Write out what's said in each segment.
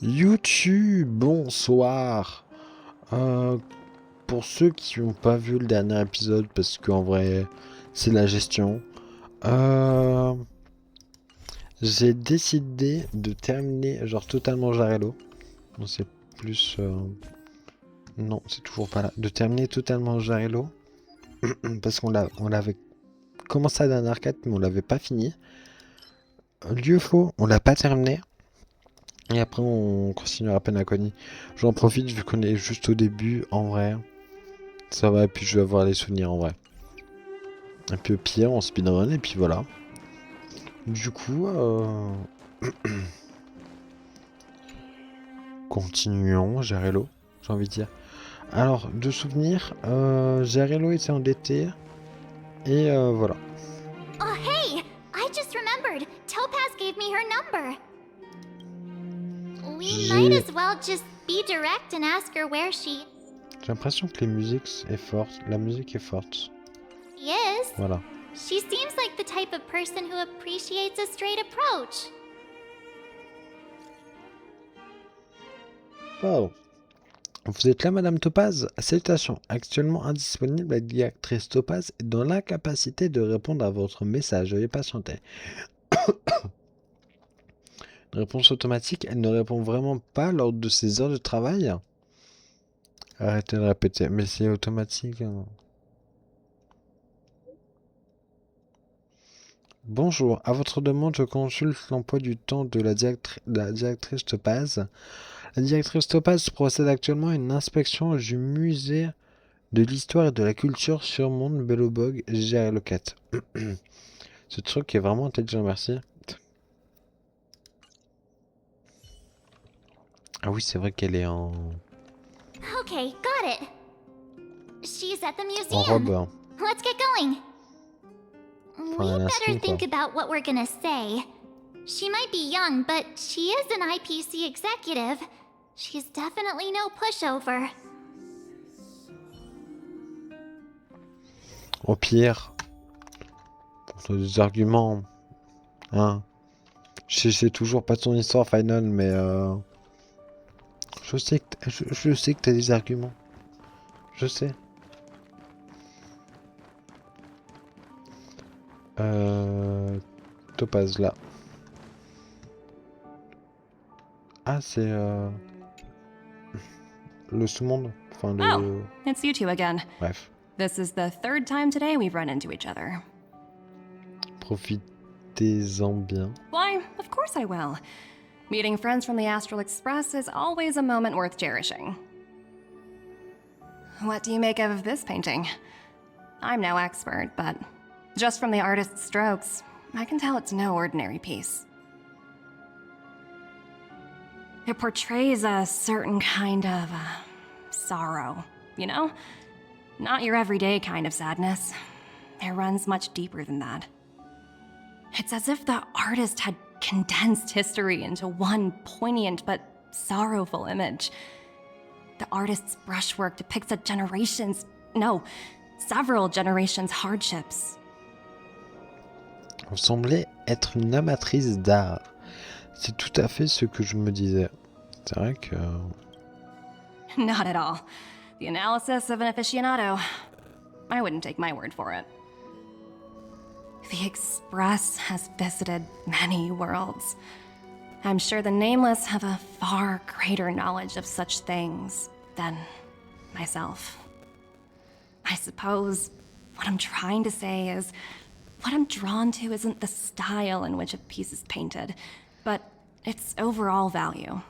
YouTube, bonsoir. Euh, pour ceux qui n'ont pas vu le dernier épisode, parce qu'en vrai, c'est la gestion, euh, j'ai décidé de terminer, genre totalement Jarello. Non, c'est plus. Non, c'est toujours pas là. De terminer totalement Jarello. Parce on l'avait commencé à la dernière quête, mais on l'avait pas fini. Lieu faux, on l'a pas terminé. Et après, on continuera Penacony. J'en profite vu qu'on est juste au début, en vrai. Ça va, et puis je vais avoir les souvenirs en vrai. Et puis au pire, on speedrun, et puis voilà. Du coup, continuons, Jarello, j'ai envie de dire. Alors, de souvenirs, Jarello était endetté, et voilà. Oh, hey! I just remembered. Topaz gave me her number. We might as well just be direct and ask her where she J'ai l'impression que les musiques est forte. La musique est forte. is. Voilà. She seems like the type of person who appreciates a straight approach. Oh. Vous êtes là, Madame Topaz? Salutations. Actuellement indisponible, la directrice Topaz est dans l'incapacité de répondre à votre message. Veuillez patienter. Réponse automatique, elle ne répond vraiment pas lors de ses heures de travail? Arrêtez de répéter, mais c'est automatique. Hein. Bonjour, à votre demande, je consulte l'emploi du temps de la directrice Topaz. La directrice Topaz procède actuellement à une inspection du musée de l'histoire et de la culture sur Mont Bellobog, GR4. Ce truc est vraiment intelligent, merci. Ah oui, c'est vrai qu'elle est en Okay, got it. She's at the en museum. robe. Hein. Let's get going. Enfin, We elle a un better skin, think quoi. about what we're gonna say. She might be young, but she is an IPC executive. She's definitely no pushover. Au pire, on a des arguments. Hein. Je sais toujours pas ton histoire, Final, mais je sais que t'as des arguments. Je sais. Topaz là. Ah, c'est le sous-monde. Enfin, le. Oh, it's you two again. Bref. This is the third time today we've run into each other. Profitez-en bien. Why, of course I will. Meeting friends from the Astral Express is always a moment worth cherishing. What do you make of this painting? I'm no expert, but just from the artist's strokes, I can tell it's no ordinary piece. It portrays a certain kind of sorrow, you know? Not your everyday kind of sadness. It runs much deeper than that. It's as if the artist had condensed history into one poignant but sorrowful image. The artist's brushwork depicts several generations' hardships. Vous semblez être une amatrice d'art. C'est tout à fait ce que je me disais. C'est vrai que... Not at all. The analysis of an aficionado. I wouldn't take my word for it. The Express has visited many worlds. I'm sure the Nameless have a far greater knowledge of such things than myself. I suppose what I'm trying to say is, what I'm drawn to isn't the style in which a piece is painted, but its overall value.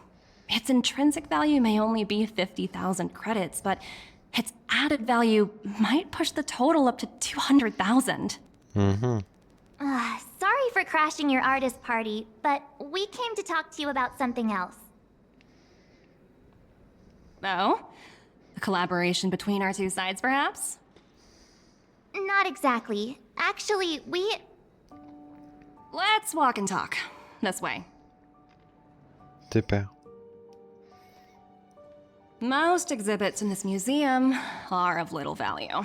Its intrinsic value may only be 50,000 credits, but its added value might push the total up to 200,000. Mm-hmm. Sorry for crashing your artist party, but we came to talk to you about something else. Oh? A collaboration between our two sides, perhaps? Not exactly. Actually, Let's walk and talk. This way. T'es père. Most exhibits in this museum are of little value.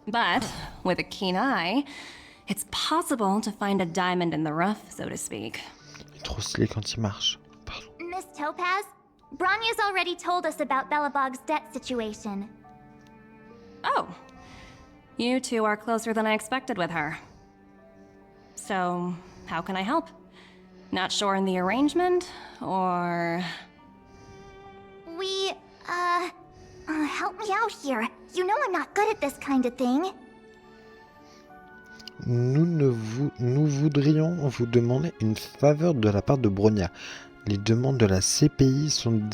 But with a keen eye, it's possible to find a diamond in the rough, so to speak. Il est trop stylé quand il marche. Pardon. Miss Topaz, Bronya's already told us about Belobog's debt situation. Oh. You two are closer than I expected with her. So, how can I help? Not sure in the arrangement, or... Help me out here. You know I'm not good at this kind of thing. Nous voudrions vous demander une faveur de la part de Bronya. Les demandes de la CPI sont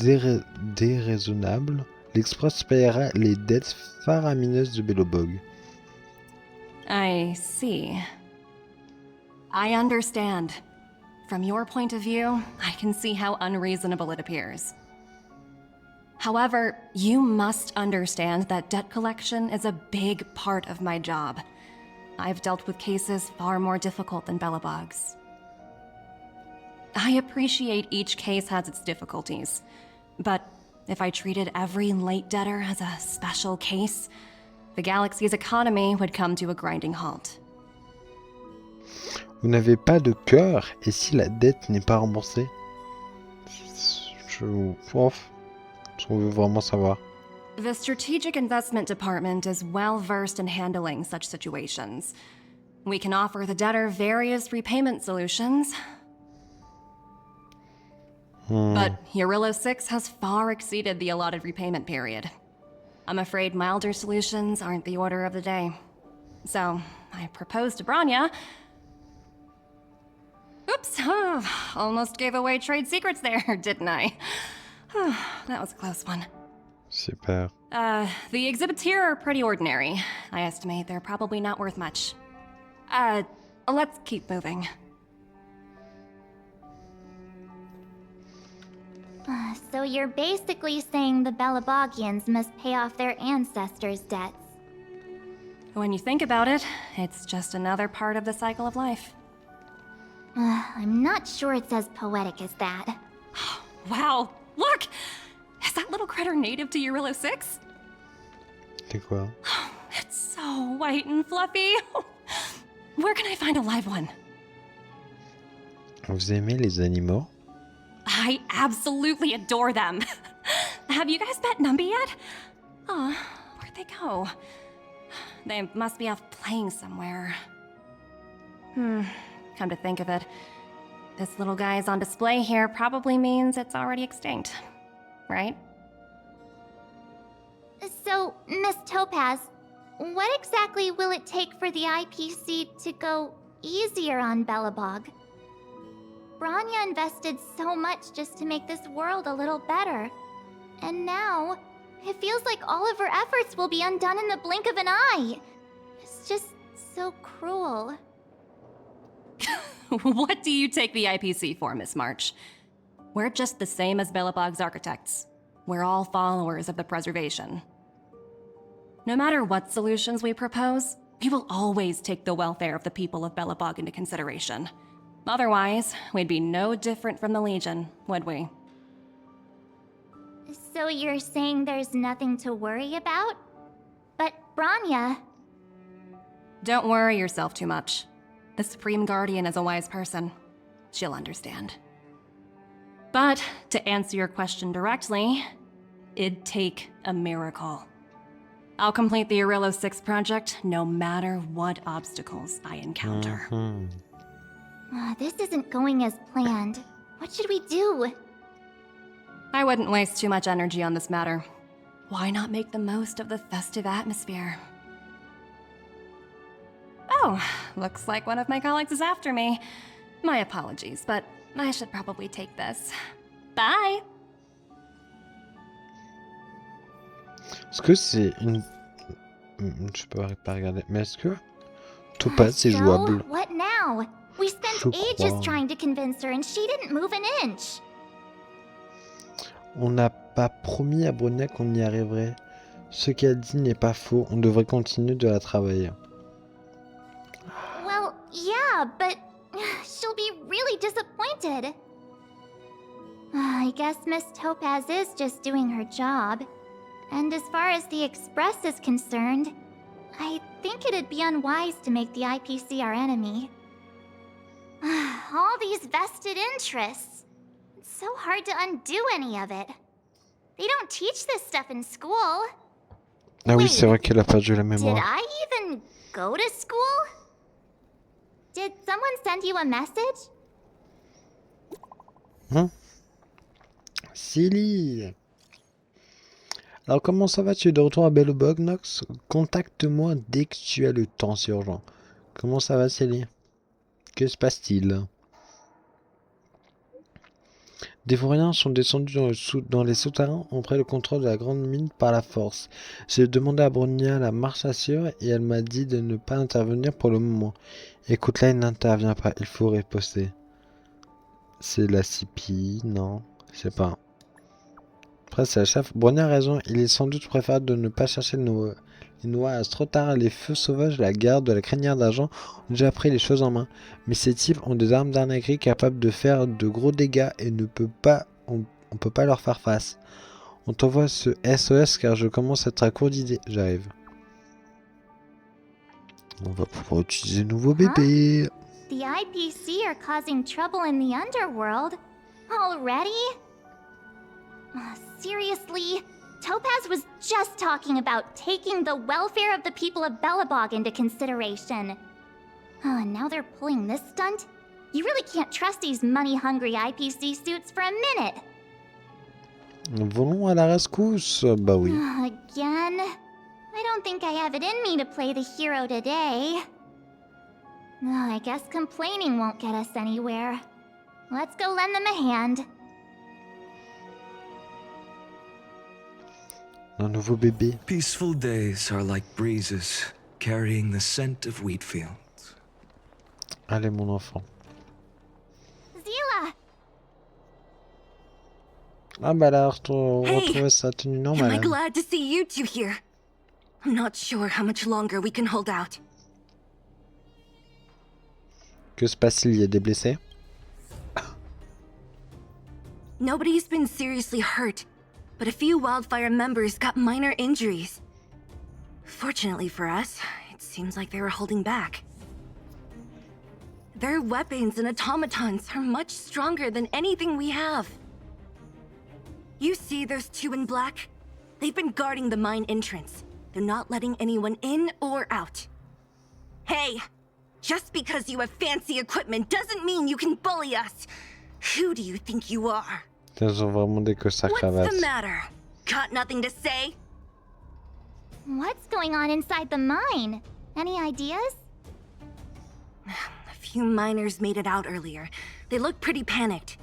déraisonnables. L'Express paiera les dettes faramineuses de Belobog. I see. I understand. From your point of view, I can see how unreasonable it appears. However, you must understand that debt collection is a big part of my job. I've dealt with cases far more difficult than Belobog's. I appreciate each case has its difficulties, but if I treated every late debtor as a special case, the galaxy's economy would come to a grinding halt. Vous n'avez pas de cœur, et si la dette n'est pas remboursée? Je veux vraiment savoir. The Strategic Investment Department is well versed in handling such situations. We can offer the debtor various repayment solutions. But Eurillo 6 has far exceeded the allotted repayment period. I'm afraid milder solutions aren't the order of the day. So, I proposed to Bronya. Oops, almost gave away trade secrets there, didn't I? That was a close one. Super. The exhibits here are pretty ordinary. I estimate they're probably not worth much. Let's keep moving. So you're basically saying the Belobogians must pay off their ancestors' debts. When you think about it, it's just another part of the cycle of life. I'm not sure it's as poetic as that. Wow, look! Is that little critter native to Eurillo 6? C'est quoi? It's so white and fluffy. Where can I find a live one? Vous aimez les animaux? I absolutely adore them. Have you guys met Numby yet? Oh, where'd they go? They must be off playing somewhere. Come to think of it, this little guy is on display here probably means it's already extinct, right? So, Miss Topaz, what exactly will it take for the IPC to go easier on Belobog? Bronya invested so much just to make this world a little better. And now, it feels like all of her efforts will be undone in the blink of an eye. It's just so cruel. What do you take the IPC for, Miss March? We're just the same as Belobog's architects. We're all followers of the preservation. No matter what solutions we propose, we will always take the welfare of the people of Belobog into consideration. Otherwise, we'd be no different from the Legion, would we? So you're saying there's nothing to worry about? But Bronya... Don't worry yourself too much. The Supreme Guardian is a wise person. She'll understand. But, to answer your question directly, it'd take a miracle. I'll complete the Eurillo 6 project no matter what obstacles I encounter. This isn't going as planned. What should we do? I wouldn't waste too much energy on this matter. Why not make the most of the festive atmosphere? Oh, looks like one of my colleagues is after me. My apologies, but I should probably take this. Bye! Est-ce que c'est une... Je peux pas regarder, mais est-ce que Topaz c'est jouable? What now? We spent ages trying to convince her and she didn't move an inch. On n'a pas promis à Bronya qu'on y arriverait. Ce qu'elle dit n'est pas faux, on devrait continuer de la travailler. Well, yeah, but she'll be really disappointed. I guess Miss Topaz is just doing her job. And as far as the Express is concerned, I think it'd be unwise to make the IPC our enemy. All these vested interests. It's so hard to undo any of it. They don't teach this stuff in school. Ah oui, Wait, c'est vrai qu'elle a perdu la Did mémoire. I even go to school? Did someone send you a message? Silly. Alors comment ça va? Tu es de retour à Bellobog, Nox? Contacte-moi dès que tu as le temps, c'est urgent. Comment ça va, Silly? Que se passe-t-il? Des vauriens sont descendus dans les souterrains, ont pris le contrôle de la grande mine par la force. J'ai demandé à Bronia la marche assure et elle m'a dit de ne pas intervenir pour le moment. Écoute, là, il n'intervient pas, il faut riposter. C'est la CP, non, je sais pas. Après, c'est la chef. Bronia a raison, il est sans doute préférable de ne pas chercher les noix trop tard. Les feux sauvages, la garde de la crinière d'argent ont déjà pris les choses en main. Mais ces types ont des armes d'arnaquerie capables de faire de gros dégâts et on peut pas leur faire face. On t'envoie ce SOS car je commence à être à court d'idées. J'arrive. On va pouvoir utiliser nouveau bébé. The IPC are causing trouble in the underworld? Already? Seriously? Topaz was just talking about taking the welfare of the people of Belobog into consideration. And now they're pulling this stunt? You really can't trust these money-hungry IPC suits for a minute. Volons à la rescousse. Bah oui. Again? I don't think I have it in me to play the hero today. I guess complaining won't get us anywhere. Let's go lend them a hand. Un nouveau bébé. Peaceful days are like breezes, carrying the scent of wheat fields. Allez, mon enfant. Zila! Ah bah là, retrouver sa tenue Am I normale. glad to see you two here? I'm not sure how much longer we can hold out. Que se passe-t-il? Il y a des blessés? Nobody's been seriously hurt, but a few Wildfire members got minor injuries. Fortunately for us, it seems like they were holding back. Their weapons and automatons are much stronger than anything we have. You see those two in black? They've been guarding the mine entrance. They're not letting anyone in or out. Hey! Just because you have fancy equipment doesn't mean you can bully us! Who do you think you are? Ils ont vraiment des costards What's cravates. the matter? Got nothing to say? What's going on inside the mine? Any ideas? A few miners made it out earlier. They looked pretty panicked.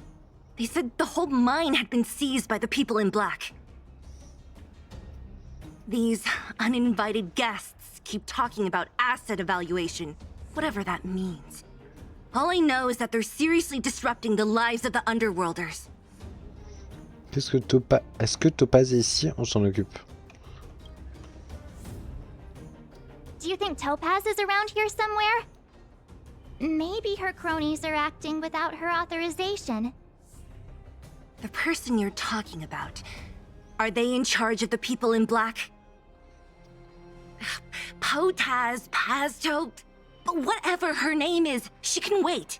They said the whole mine had been seized by the people in black. These uninvited guests keep talking about asset evaluation, whatever that means. All I know is that they're seriously disrupting the lives of the Underworlders. Est-ce que Topaz est ici? On s'en occupe. Do you think Topaz is around here somewhere? Maybe her cronies are acting without her authorization. The person you're talking about, are they in charge of the people in black? Potaz, Pazto, whatever her name is, she can wait.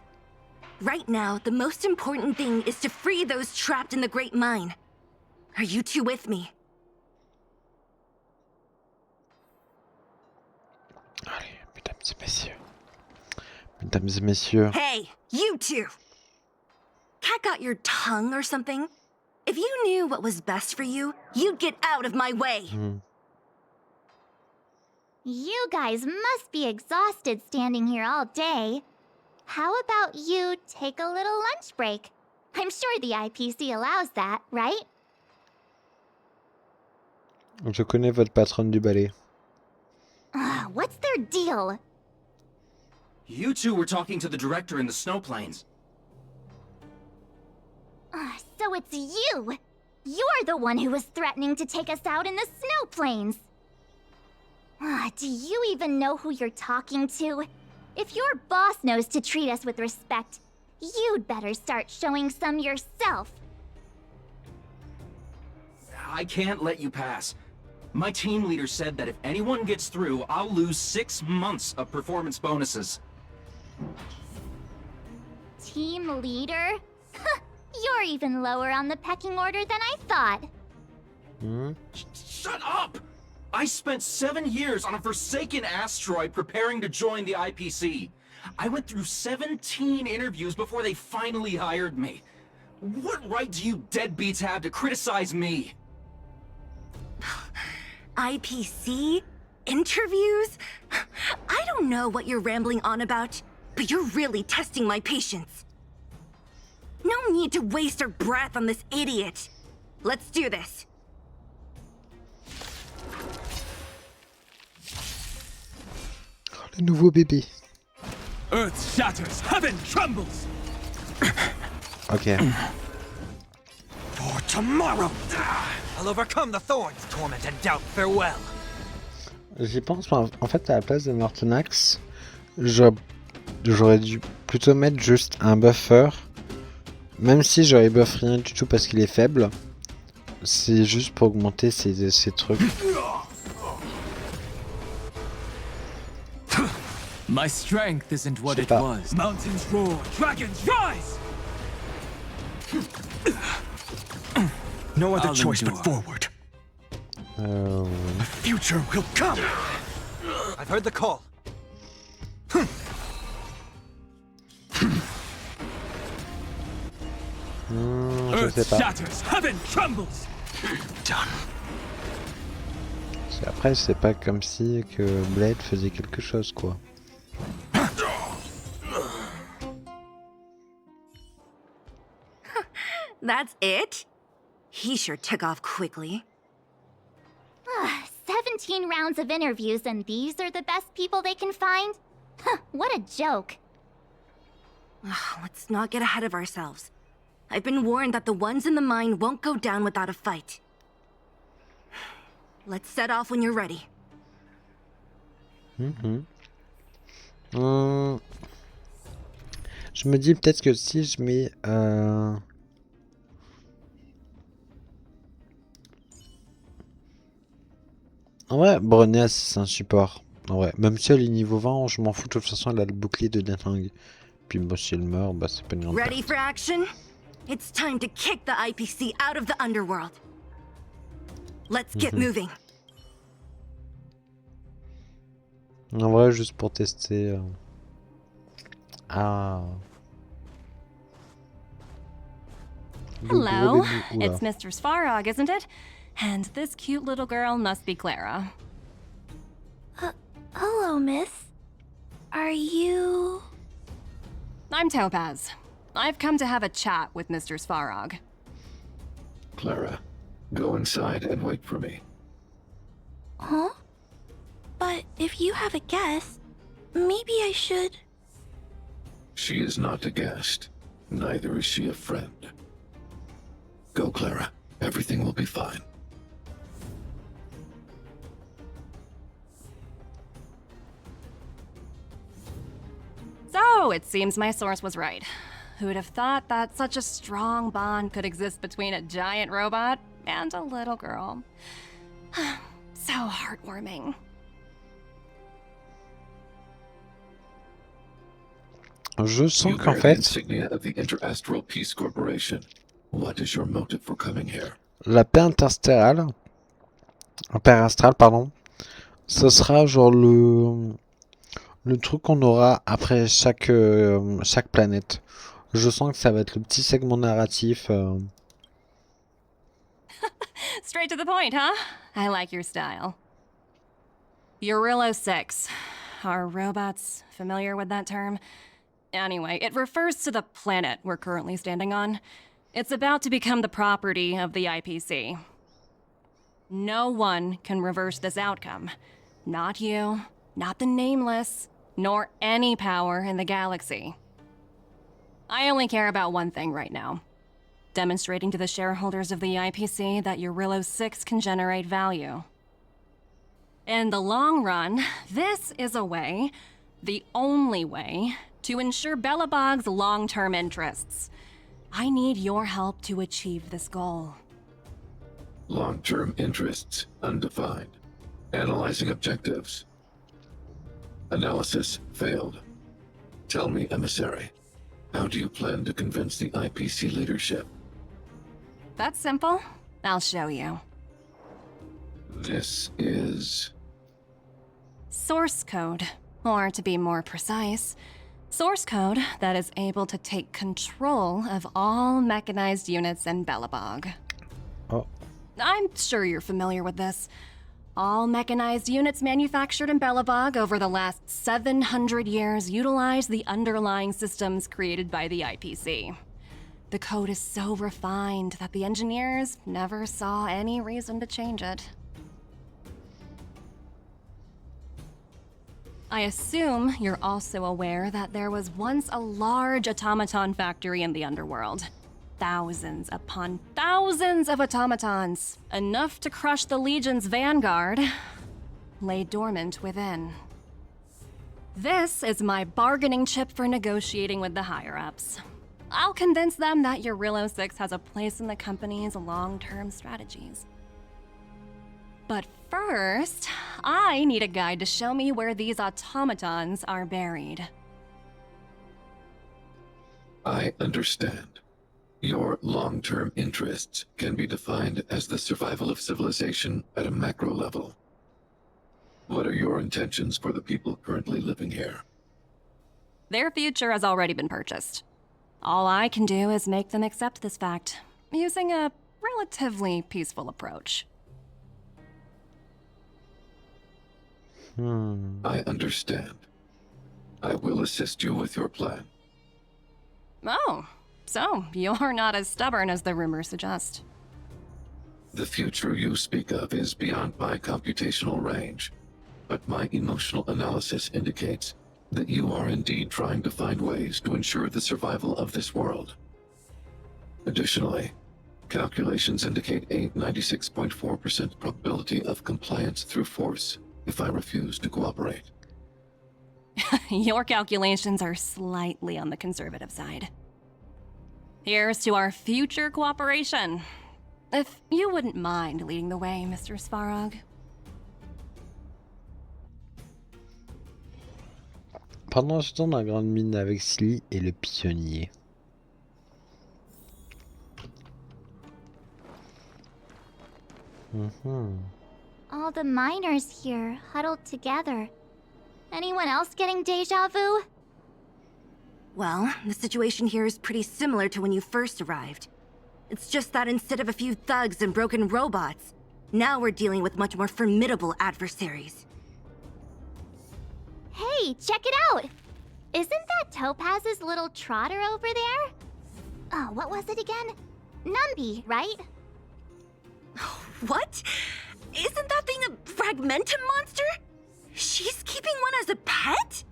Right now, the most important thing is to free those trapped in the Great Mine. Are you two with me? Allez, mesdames et messieurs. Mesdames et messieurs. Hey, you two! Cat got your tongue or something? If you knew what was best for you, you'd get out of my way. You guys must be exhausted standing here all day. How about you take a little lunch break? I'm sure the IPC allows that, right? Je connais votre patronne du ballet. What's their deal? You two were talking to the director in the snow plains. So it's you! You're the one who was threatening to take us out in the snow plains! Do you even know who you're talking to? If your boss knows to treat us with respect, you'd better start showing some yourself. I can't let you pass. My team leader said that if anyone gets through, I'll lose 6 months of performance bonuses. Team leader? You're even lower on the pecking order than I thought. Hmm? Shut up! I spent 7 years on a forsaken asteroid preparing to join the IPC. I went through 17 interviews before they finally hired me. What right do you deadbeats have to criticize me? IPC? Interviews? I don't know what you're rambling on about, but you're really testing my patience. No need to waste our breath on this idiot. Let's do this. Le nouveau bébé. Earth shatters, heaven trembles! Ok. For tomorrow! I'll overcome the thorns, torment, and doubt farewell. J'y pense, en fait, à la place de Mortenax, j'aurais dû plutôt mettre juste un buffer. Même si j'aurais buff rien du tout parce qu'il est faible. C'est juste pour augmenter ces trucs. My strength isn't what it pas. was. Mountains roar, dragons rise! No other choice but forward. The future will come! I've heard the call. Je sais Earth pas. shatters, heaven trembles! Done. Après, c'est pas comme si que Blade faisait quelque chose, quoi. That's it? He sure took off quickly. 17 rounds of interviews and these are the best people they can find? What a joke. Let's not get ahead of ourselves. I've been warned that the ones in the mine won't go down without a fight. Let's set off when you're ready. Je me dis peut-être que si je mets... En vrai, Brené, c'est un support. En vrai, même si elle est niveau 20, je m'en fous. De toute façon, elle a le bouclier de Natang. Puis moi, si elle meurt, bah c'est pas une grande Ready perte. for action? It's time to kick the IPC out of the underworld. Let's get moving. En vrai, juste pour tester... Ah... Le gros Hello, bébé. Oula. it's Mr. Svarog, isn't it? And this cute little girl must be Clara. Hello, miss. Are you... I'm Topaz. I've come to have a chat with Mr. Svarog. Clara, go inside and wait for me. Huh? But if you have a guest, maybe I should... She is not a guest. Neither is she a friend. Go, Clara. Everything will be fine. So, it seems my source was right. Who'd have thought that such a strong bond could exist between a giant robot and a little girl? So heartwarming. Je sens You qu'en bear the fait, insignia of the Interastral Peace Corporation. What is your motive for coming here? la paix interstérale, interastrale, pardon, ce sera genre le truc qu'on aura après chaque planète. Je sens que ça va être le petit segment narratif. Straight to the point, huh? I like your style. Eurillo 6. Are robots familiar with that term? Anyway, it refers to the planet we're currently standing on. It's about to become the property of the IPC. No one can reverse this outcome. Not you, not the Nameless, nor any power in the galaxy. I only care about one thing right now. Demonstrating to the shareholders of the IPC that Eurillo 6 can generate value. In the long run, this is a way, the only way, to ensure Belobog's long-term interests. I need your help to achieve this goal. Long-term interests undefined. Analyzing objectives. Analysis failed. Tell me, emissary. How do you plan to convince the IPC leadership? That's simple. I'll show you. This is... Source code. Or to be more precise, source code that is able to take control of all mechanized units in Belobog. Oh. I'm sure you're familiar with this. All mechanized units manufactured in Belobog over the last 700 years utilize the underlying systems created by the IPC. The code is so refined that the engineers never saw any reason to change it. I assume you're also aware that there was once a large automaton factory in the underworld. Thousands upon thousands of automatons, enough to crush the Legion's vanguard, lay dormant within. This is my bargaining chip for negotiating with the higher-ups. I'll convince them that Eurilo 6 has a place in the company's long-term strategies. But first, I need a guide to show me where these automatons are buried. I understand. Your long-term interests can be defined as the survival of civilization at a macro level. What are your intentions for the people currently living here? Their future has already been purchased. All I can do is make them accept this fact, using a relatively peaceful approach. I understand. I will assist you with your plan. Oh, so you're not as stubborn as the rumors suggest. The future you speak of is beyond my computational range, but my emotional analysis indicates that you are indeed trying to find ways to ensure the survival of this world. Additionally, calculations indicate a 96.4% probability of compliance through force if I refuse to cooperate. Your calculations are slightly on the conservative side. Here's to our future cooperation. If you wouldn't mind leading the way, Mr. Svarog. Pendant ce temps, dans la grande mine avec Silly et le pionnier. All the miners here, huddled together. Anyone else getting deja vu? Well, the situation here is pretty similar to when you first arrived. It's just that instead of a few thugs and broken robots, now we're dealing with much more formidable adversaries. Hey, check it out! Isn't that Topaz's little trotter over there? Oh, what was it again? Numby, right? What? Isn't that thing a Fragmentum monster? She's keeping one as a pet?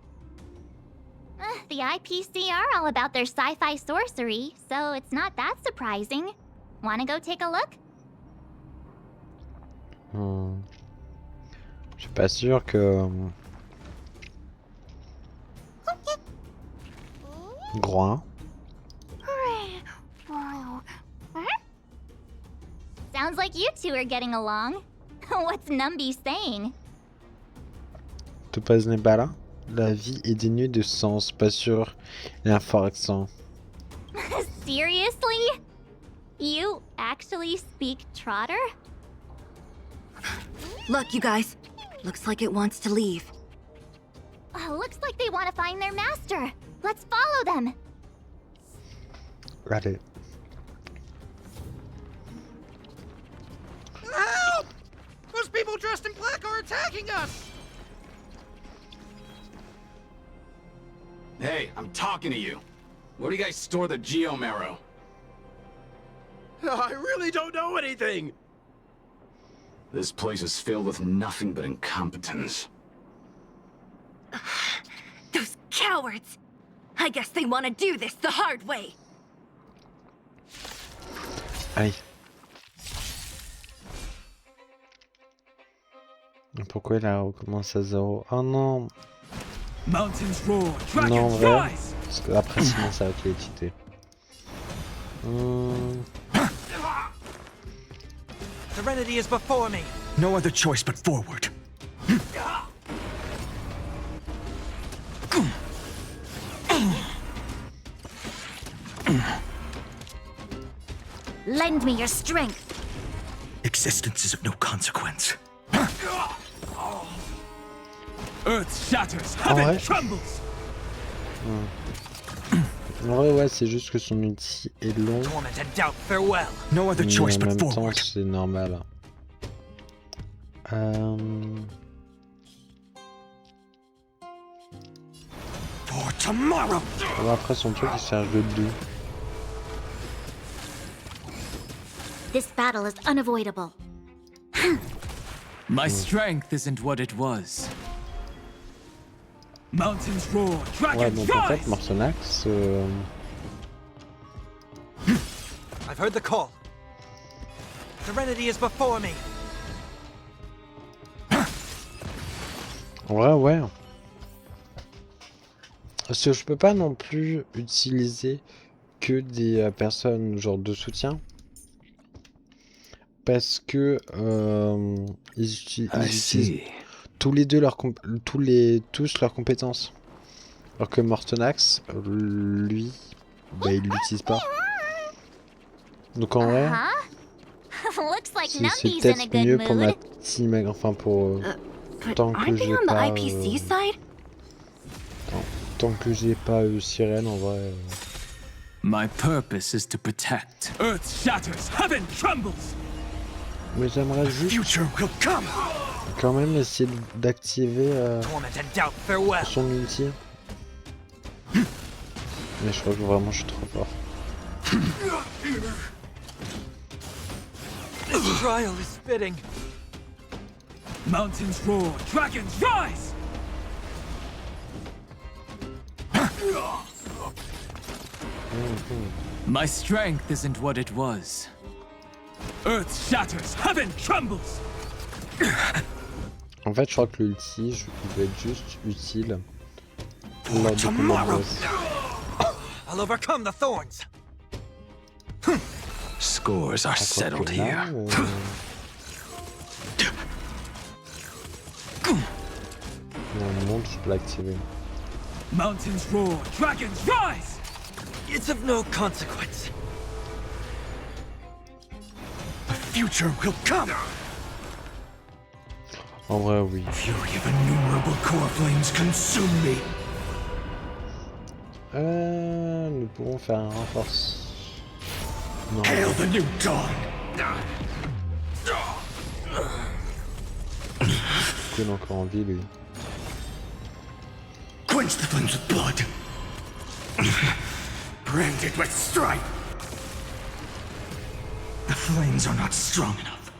The IPC are all about their sci-fi sorcery, so it's not that surprising. Wanna go take a look? Je suis pas sûr que... Groin. Sounds like you two are getting along. What's Numby saying? Topaz n'est pas là. La vie est dénuée de sens, pas sûr. Il a un fort accent. Seriously? You actually speak Trotter? Look, you guys. Looks like it wants to leave. Looks like they want to find their master. Let's follow them. Allez. Help! Those people dressed in black are attacking us! Hey, I'm talking to you. Where do you guys store the Geomarrow? I really don't know anything! This place is filled with nothing but incompetence. Those cowards! I guess they want to do this the hard way. Aïe. Pourquoi il a recommencé à zéro? Oh non! Mountains roar, Non, dragons vrai. rise! Parce que après, sinon, ça va être l'équité. Serenity is before me. No other choice but forward. Lend me your strength. Existence is of no consequence. Earth shatters, heaven trembles. Ouais, c'est juste que son outil est long. Torment and doubt, farewell. No other Mais choice en but même temps, forward. c'est normal. For tomorrow. Bon, après, son truc, il charge de 2. This battle is unavoidable. My strength isn't what it was. Mountains roar, Ouais, dragons donc en fait, rise. Morsonax, I've heard the call. Serenity is before me. en vrai, ouais. Parce que je peux pas non plus utiliser que des personnes genre de soutien. Parce que ils utilisent tous les deux tous leurs compétences. Alors que Mortonax, lui, bah il l'utilise pas. Donc en vrai, Looks like c'est Numby's in a peut-être good mieux pour ma mood. team, enfin pour But tant que aren't they j'ai on the pas IPC side? tant que j'ai pas Sirène en vrai. My purpose is to protect. Earth shatters, heaven trembles. Mais j'aimerais juste Future will come. quand même essayer d'activer Torment and doubt, farewell. son ulti. Mais je crois que vraiment je suis trop fort. This trial is fitting. Mountains roar, dragons rise. My strength isn't what it was. Earth shatters, heaven trembles. En fait, je crois que l'ulti, il doit être juste utile lors du combat de boss. I'll overcome the thorns. Scores are settled here. Non, je peux l'activer. Mountains roar, dragons rise. It's of no consequence. The future will come. En vrai, oui. Fury of innumerable core flames consume me. Nous pouvons faire un renforce. Non. Hail the new dawn. Il est encore en vie, lui. Quench the flames with blood. Branded with strife. The flames are not strong enough.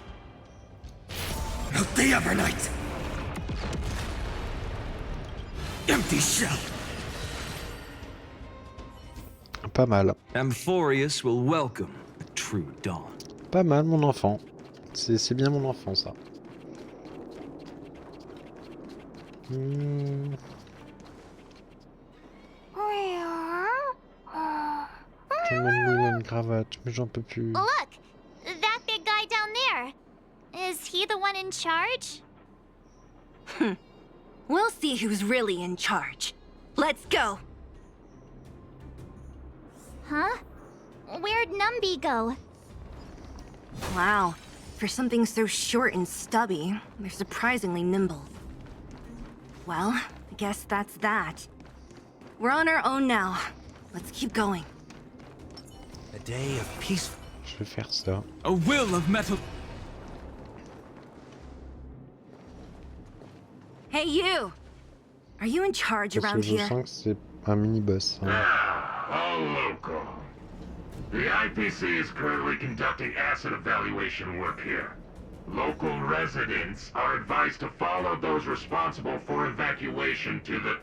Not the Evernight. Empty shell. Pas mal. Amphorius will welcome the true dawn. Pas mal, mon enfant. C'est bien mon enfant, ça. Quand même, lui, il a une cravate, mais j'en peux plus. Look! That big guy down there! Is he the one in charge? We'll see who's really in charge. Let's go. Huh? Where'd Numby go? Wow. For something so short and stubby, they're surprisingly nimble. Well, I guess that's that. We're on our own now. Let's keep going. A day of peaceful. Je vais faire ça. A will of metal. Hey, you! Are you in charge Parce que around je here? sens que c'est un mini-boss. Hein. All local. The IPC is currently conducting asset evaluation work here. Local residents are advised to follow those responsible for evacuation to the...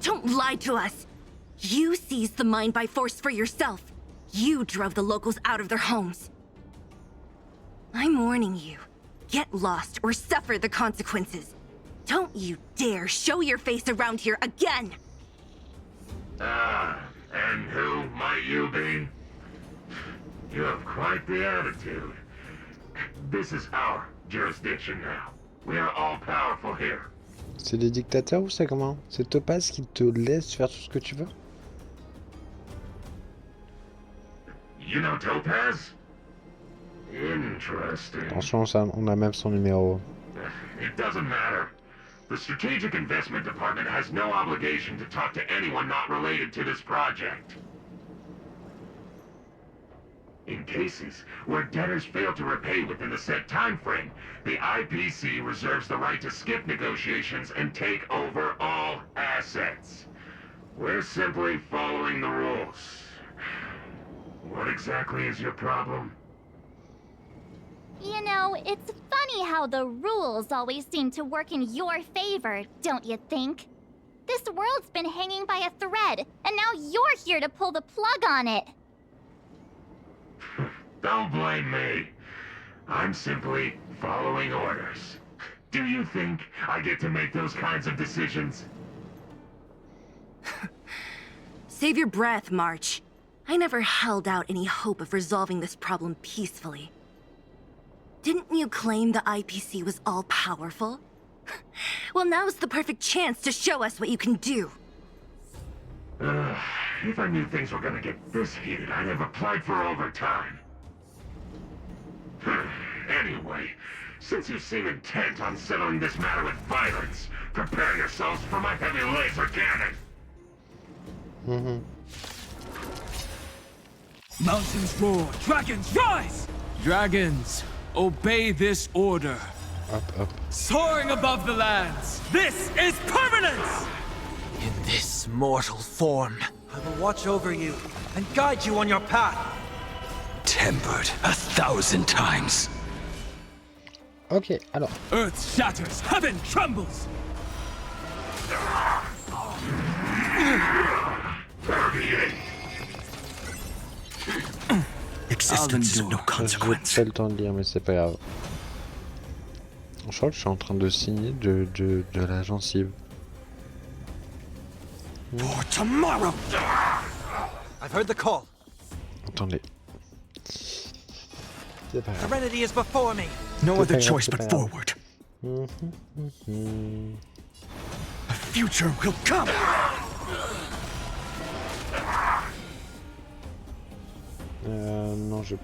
Don't lie to us! You seized the mine by force for yourself. You drove the locals out of their homes. I'm warning you. Get lost or suffer the consequences. Don't you dare show your face around here again! Ah, and who might you be? You have quite the attitude. This is our jurisdiction now. We are all powerful here. C'est des dictateurs ou c'est comment? C'est Topaz qui te laisse faire tout ce que tu veux? You know Topaz? Interesting. Attention, on a même son numéro. It doesn't matter. The Strategic Investment Department has no obligation to talk to anyone not related to this project. In cases where debtors fail to repay within the set time frame, the IPC reserves the right to skip negotiations and take over all assets. We're simply following the rules. What exactly is your problem? You know, it's funny how the rules always seem to work in your favor, don't you think? This world's been hanging by a thread, and now you're here to pull the plug on it. Don't blame me. I'm simply following orders. Do you think I get to make those kinds of decisions? Save your breath, March. I never held out any hope of resolving this problem peacefully. Didn't you claim the IPC was all-powerful? Well, now's the perfect chance to show us what you can do. If I knew things were gonna get this heated, I'd have applied for overtime. Anyway, since you seem intent on settling this matter with violence, prepare yourselves for my heavy laser cannon! Mountains roar, dragons rise! Dragons, obey this order. Up. Soaring above the lands, this is permanence! In this mortal form, I will watch over you and guide you on your path. Tempered 1,000 times. Ok, alors. Earth shatters, heaven trembles! Existence is of no J'ai consequence. pas le temps de lire, mais c'est pas grave. Je crois que je suis en train de signer de la gencive. For tomorrow! I've heard the call. Attendez. C'est pas grave. Serenity is before me. No C'est other pas grave, choice c'est but pas grave. forward. A future will come. Non, je...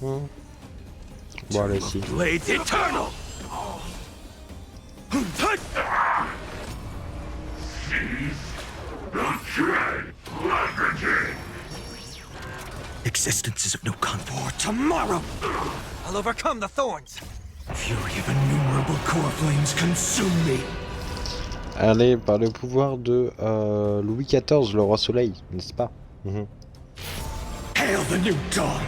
Bon, allez, si. Blades eternal. Existence is of no consequence. For tomorrow, I'll overcome the thorns. Fury of innumerable core flames consume me. Allez, par le pouvoir de Louis XIV, le roi soleil, n'est-ce pas? Hail the new dawn.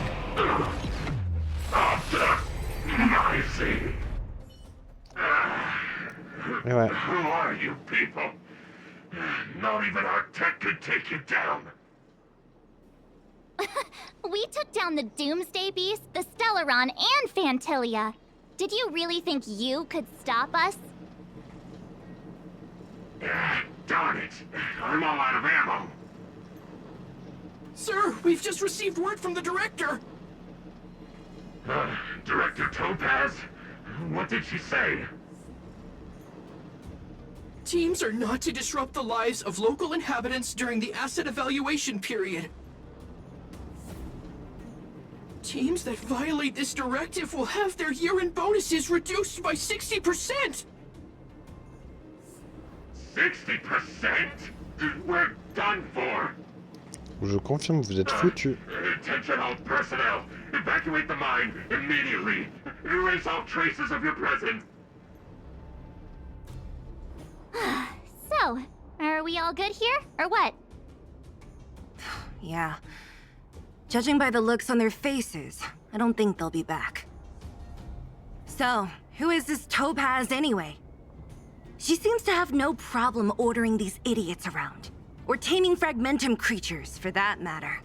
I see. Et ouais. Who are you people? Not even our tech could take you down. We took down the Doomsday Beast, the Stellaron, and Fantilia. Did you really think you could stop us? Darn it. I'm all out of ammo. Sir, we've just received word from the director. Director Topaz? What did she say? Teams are not to disrupt the lives of local inhabitants during the asset evaluation period. Teams that violate this directive will have their year-end bonuses reduced by 60%! 60%? We're done for! Je confirme, vous êtes foutus. Attention all personnel! Evacuate the mine immediately! Erase all traces of your presence! So, are we all good here, or what? Yeah. Judging by the looks on their faces, I don't think they'll be back. So, who is this Topaz anyway? She seems to have no problem ordering these idiots around. Or taming fragmentum creatures, for that matter.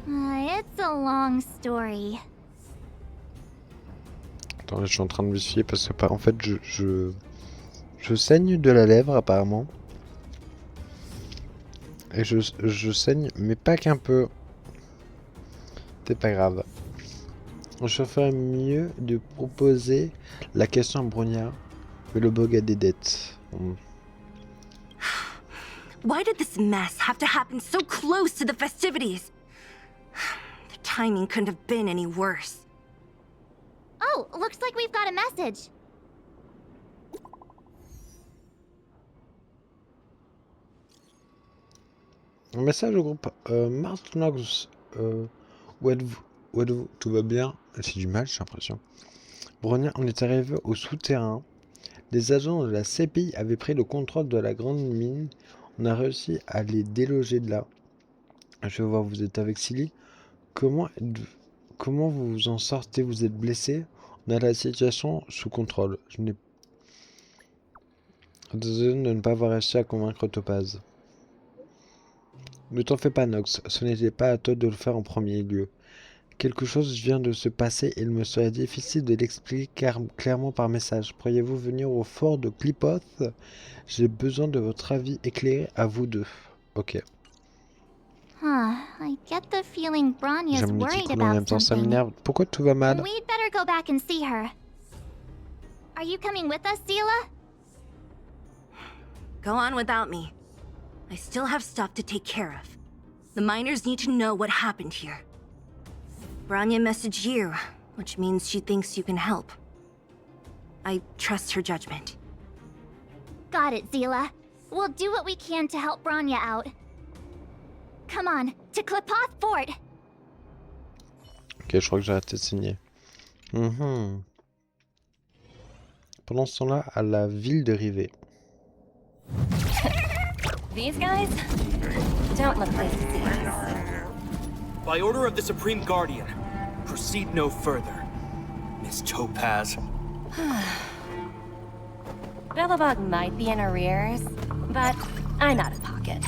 It's a long story. Attends, je suis en train de me fier parce que, en fait, je saigne de la lèvre, apparemment. Et je saigne, mais pas qu'un peu. C'est pas grave. Je ferais mieux de proposer la question à Bronia, mais le bug a des dettes. Why did this mess have to happen so close to the festivities? The timing couldn't have been any worse. Oh, looks like we've got a message. Un message au groupe. Martinox, où êtes-vous? Où êtes-vous? Tout va bien? C'est du mal, j'ai l'impression. Bronia, on est arrivé au souterrain. Les agents de la CPI avaient pris le contrôle de la grande mine. On a réussi à les déloger de là. Je vois, vous êtes avec Silly. Comment vous vous en sortez? Vous êtes blessé? On a la situation sous contrôle. Je n'ai... Désolé de ne pas avoir réussi à convaincre Topaz. Ne t'en fais pas, Nox. Ce n'était pas à toi de le faire en premier lieu. Quelque chose vient de se passer et il me serait difficile de l'expliquer clairement par message. Pourriez-vous venir au fort de Klipoth? J'ai besoin de votre avis éclairé à vous deux. Ok. I get the feeling Bronya's J'aime les worried titres mais en même about temps ça something. m'énerve. Pourquoi tout va mal? We'd better go back and see her. Are you coming with us, Zila? Go on without me. I still have stuff to take care of. The miners need to know what happened here. Bronya messaged you, which means she thinks you can help. I trust her judgment. Got it, Zila. We'll do what we can to help Bronya out. Come on, to Klipoth Fort! Ok, je crois que j'ai arrêté de signer. Pendant ce temps-là, à la ville de Rivet. These guys don't look pleased to see us. By order of the Supreme Guardian, proceed no further. Miss Topaz. Belobog might be in arrears, but I'm out of pocket.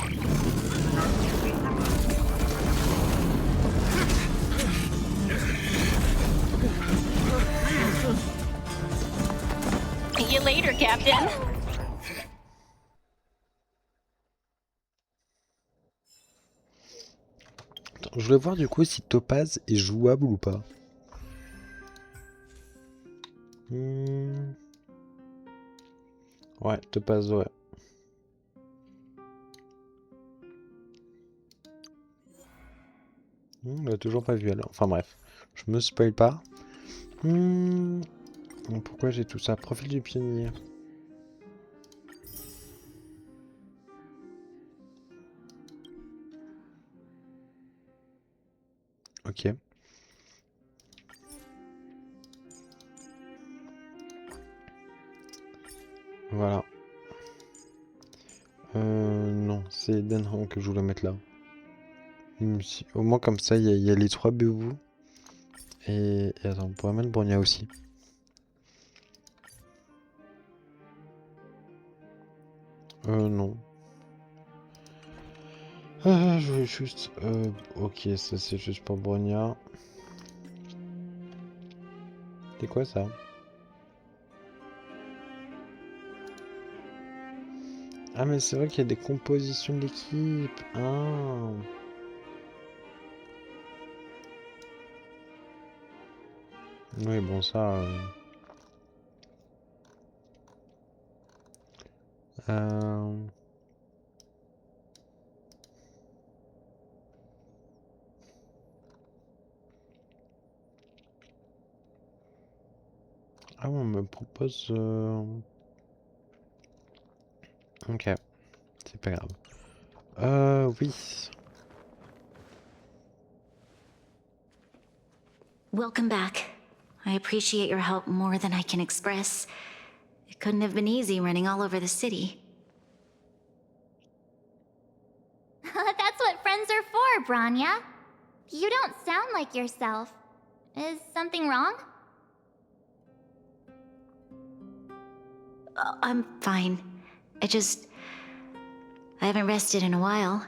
See you later, Captain. Attends, je voulais voir du coup si Topaz est jouable ou pas. Ouais, Topaz, ouais. On l'a toujours pas vu alors. Enfin bref, je me spoil pas. Pourquoi j'ai tout ça? Profil du pionnier. Ok. Voilà. Non, c'est Denham que je voulais mettre là. Au moins comme ça, il y a les 3 bébous. Et attends, on pourrait mettre Bronya aussi. Non. Je voulais juste... ok, ça c'est juste pour Bronya. C'est quoi ça? Ah mais c'est vrai qu'il y a des compositions d'équipe. Ah. Oui, bon ça... Ah, on me propose... Ok, c'est pas grave. Oui. Welcome back. I appreciate your help more than I can express. It couldn't have been easy running all over the city. That's what friends are for, Bronya. You don't sound like yourself. Is something wrong? I'm fine. I haven't rested in a while.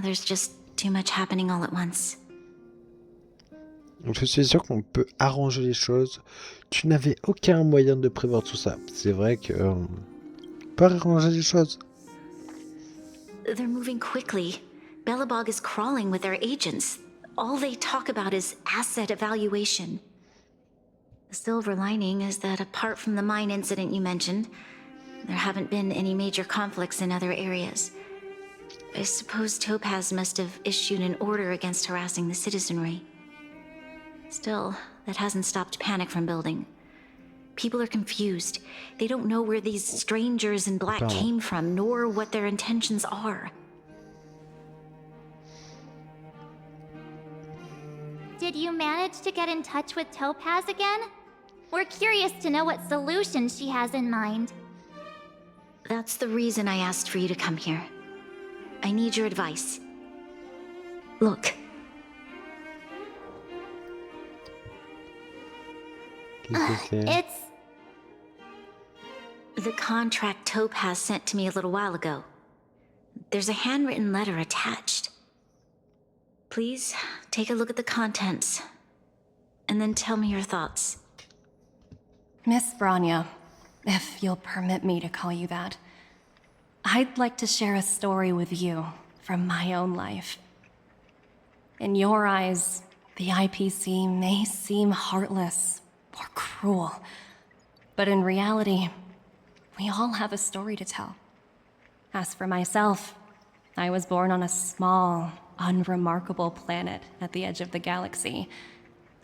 There's just too much happening all at once. Donc je suis sûr qu'on peut arranger les choses. Tu n'avais aucun moyen de prévoir tout ça. C'est vrai que... on peut arranger les choses. They're moving quickly. Belobog is crawling with their agents. All they talk about is asset evaluation. The silver lining is that apart from the mine incident you mentioned, there haven't been any major conflicts in other areas. I suppose Topaz must have issued an order against harassing the citizenry. Still, that hasn't stopped panic from building. People are confused. They don't know where these strangers in black came from, nor what their intentions are. Did you manage to get in touch with Topaz again? We're curious to know what solution she has in mind. That's the reason I asked for you to come here. I need your advice. Look. It's... The contract Topaz sent to me a little while ago. There's a handwritten letter attached. Please, take a look at the contents, and then tell me your thoughts. Miss Branya, if you'll permit me to call you that, I'd like to share a story with you from my own life. In your eyes, the IPC may seem heartless or cruel, but in reality, we all have a story to tell. As for myself, I was born on a small, unremarkable planet at the edge of the galaxy,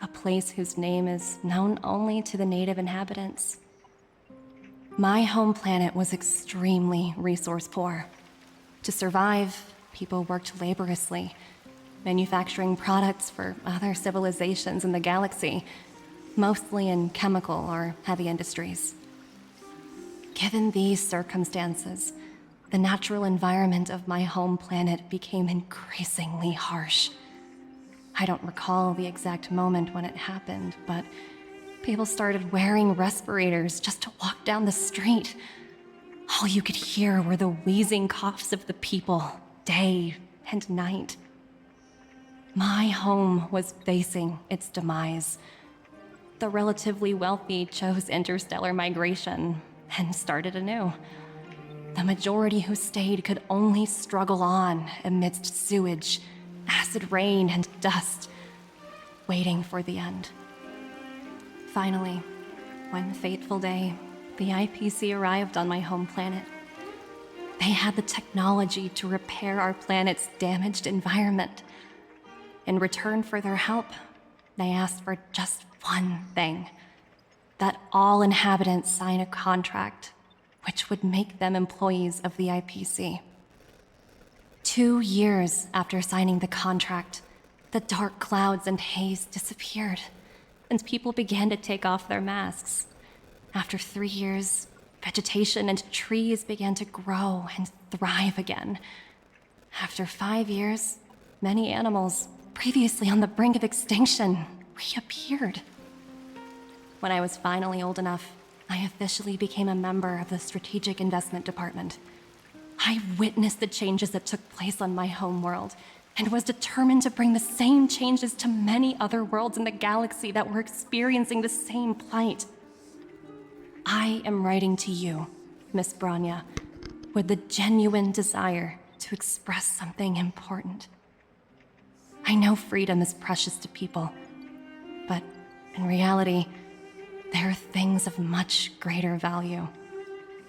a place whose name is known only to the native inhabitants. My home planet was extremely resource poor. To survive, people worked laboriously, manufacturing products for other civilizations in the galaxy, mostly in chemical or heavy industries. Given these circumstances, the natural environment of my home planet became increasingly harsh. I don't recall the exact moment when it happened, but people started wearing respirators just to walk down the street. All you could hear were the wheezing coughs of the people, day and night. My home was facing its demise. The relatively wealthy chose interstellar migration and started anew. The majority who stayed could only struggle on amidst sewage, acid rain, and dust, waiting for the end. Finally, one fateful day, the IPC arrived on my home planet. They had the technology to repair our planet's damaged environment. In return for their help, they asked for just one thing: that all inhabitants sign a contract which would make them employees of the IPC. 2 years after signing the contract, the dark clouds and haze disappeared, and people began to take off their masks. After 3 years, vegetation and trees began to grow and thrive again. After 5 years, many animals, previously on the brink of extinction, reappeared. When I was finally old enough, I officially became a member of the Strategic Investment Department. I witnessed the changes that took place on my homeworld, and was determined to bring the same changes to many other worlds in the galaxy that were experiencing the same plight. I am writing to you, Miss Branya, with the genuine desire to express something important. I know freedom is precious to people, but in reality, there are things of much greater value,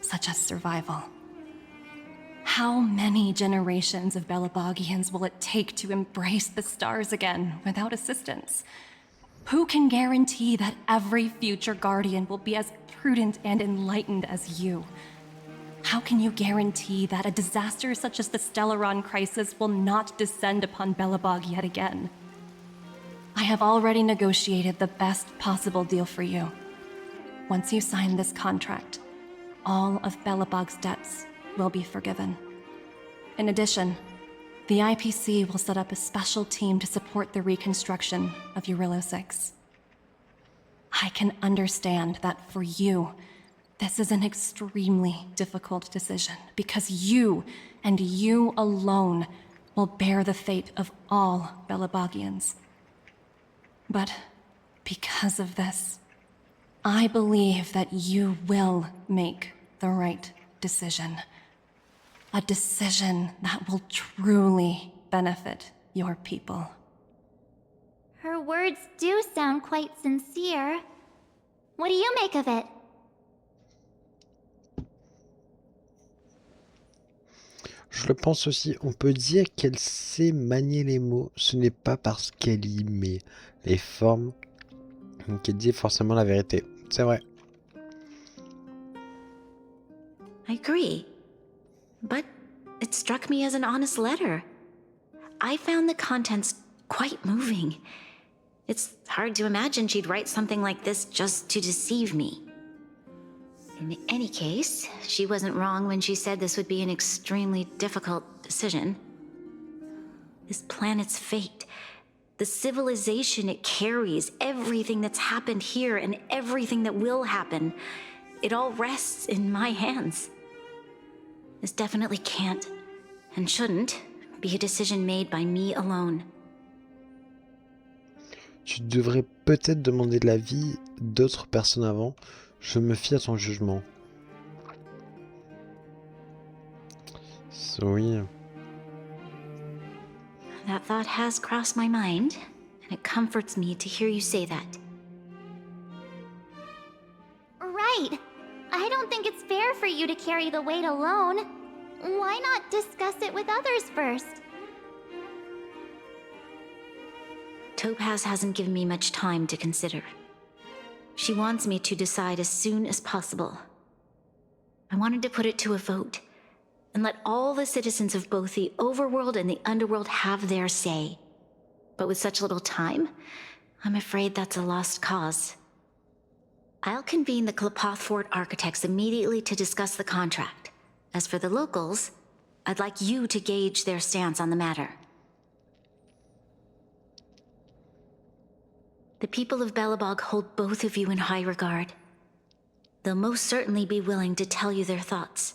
such as survival. How many generations of Belabogians will it take to embrace the stars again without assistance? Who can guarantee that every future Guardian will be as prudent and enlightened as you? How can you guarantee that a disaster such as the Stellaron crisis will not descend upon Belobog yet again? I have already negotiated the best possible deal for you. Once you sign this contract, all of Belobog's debts will be forgiven. In addition, the IPC will set up a special team to support the reconstruction of Eurilo 6. I can understand that for you, this is an extremely difficult decision, because you, and you alone, will bear the fate of all Belobogians. But because of this, I believe that you will make the right decision. A decision that will truly benefit your people. Her words do sound quite sincere. What do you make of it? Je le pense aussi, on peut dire qu'elle sait manier les mots. Ce n'est pas parce qu'elle y met les formes qu'elle dit forcément la vérité. C'est vrai. I agree. But it struck me as an honest letter. I found the contents quite moving. It's hard to imagine she'd write something like this just to deceive me. In any case, she wasn't wrong when she said this would be an extremely difficult decision. This planet's fate, the civilization it carries, everything that's happened here and everything that will happen, it all rests in my hands. This definitely can't, and shouldn't, be a decision made by me alone. Tu devrais peut-être demander l'avis d'autres personnes avant. Je me fie à ton jugement. Oui. That thought has crossed my mind, and it comforts me to hear you say that. Right. I don't think it's fair for you to carry the weight alone. Why not discuss it with others first? Topaz hasn't given me much time to consider. She wants me to decide as soon as possible. I wanted to put it to a vote, and let all the citizens of both the overworld and the underworld have their say. But with such little time, I'm afraid that's a lost cause. I'll convene the Klapoth Fort architects immediately to discuss the contract. As for the locals, I'd like you to gauge their stance on the matter. The people of Belobog hold both of you in high regard. They'll most certainly be willing to tell you their thoughts.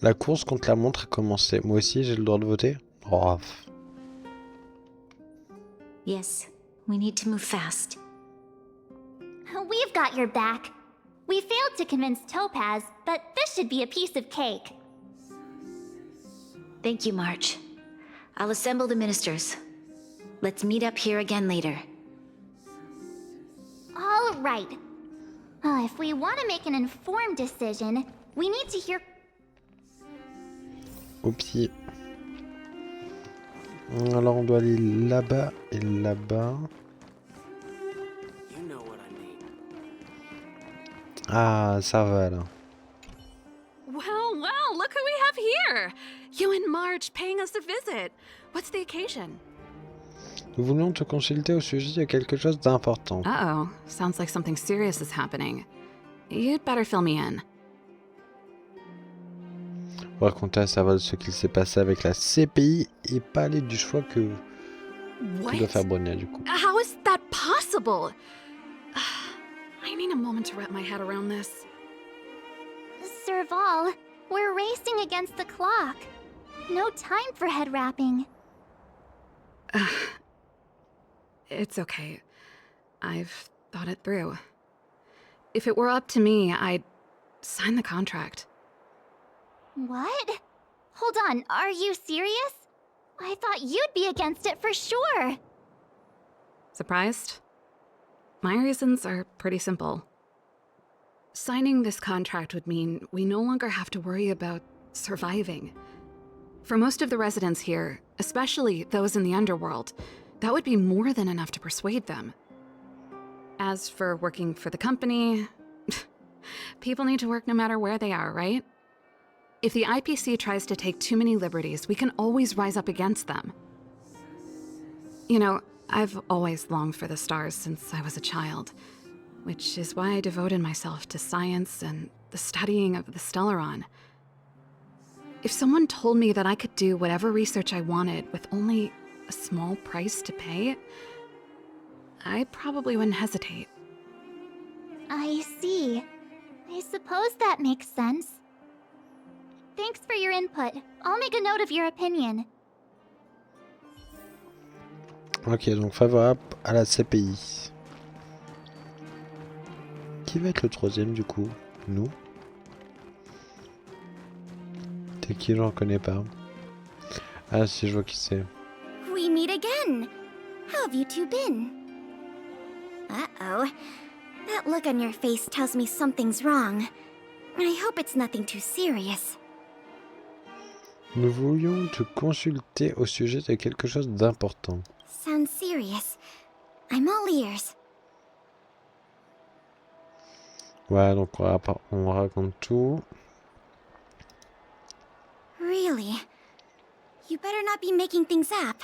La course contre la montre a commencé. Moi aussi, j'ai le droit de voter? Oh. Yes, we need to move fast. We've got your back. We failed to convince Topaz, but this should be a piece of cake. Thank you, March. I'll assemble the ministers. Let's meet up here again later. All right. If we want to make an informed decision, we need to hear... Oupsie. Alors on doit aller là-bas et là-bas. You know what I mean. Ah, ça va là. Well, well, look who we have here! You and Marge paying us a visit. What's the occasion? Nous voulions te consulter au sujet de quelque chose d'important. Uh-oh. Sounds like something serious is happening. You'd better fill me in. On va raconter à savoir ce qu'il s'est passé avec la CPI et parler du choix que doit faire Bronya du coup. How is that possible? I need a moment to wrap my head around this. Serval, we're racing against the clock. No time for head wrapping. It's okay. I've thought it through. If it were up to me, I'd sign the contract. What? Hold on, are you serious? I thought you'd be against it for sure. Surprised? My reasons are pretty simple. Signing this contract would mean we no longer have to worry about surviving. For most of the residents here, especially those in the underworld, that would be more than enough to persuade them. As for working for the company, people need to work no matter where they are, right? If the IPC tries to take too many liberties, we can always rise up against them. You know, I've always longed for the stars since I was a child, which is why I devoted myself to science and the studying of the Stellaron. If someone told me that I could do whatever research I wanted with only a small price to pay, I probably wouldn't hesitate. I see. I suppose that makes sense. Thanks for your input. I'll make a note of your opinion. Ok, donc favorable à la CPI. Qui va être le troisième du coup? Nous? T'es qui? Je reconnais pas. Ah si, je vois qui c'est. We meet again. How have you two been? Uh-oh. That look on your face tells me something's wrong. I hope it's nothing too serious. Nous voulions te consulter au sujet de quelque chose d'important. Sounds serious. I'm all ears. Ouais, donc on raconte tout. Really? You better not be making things up.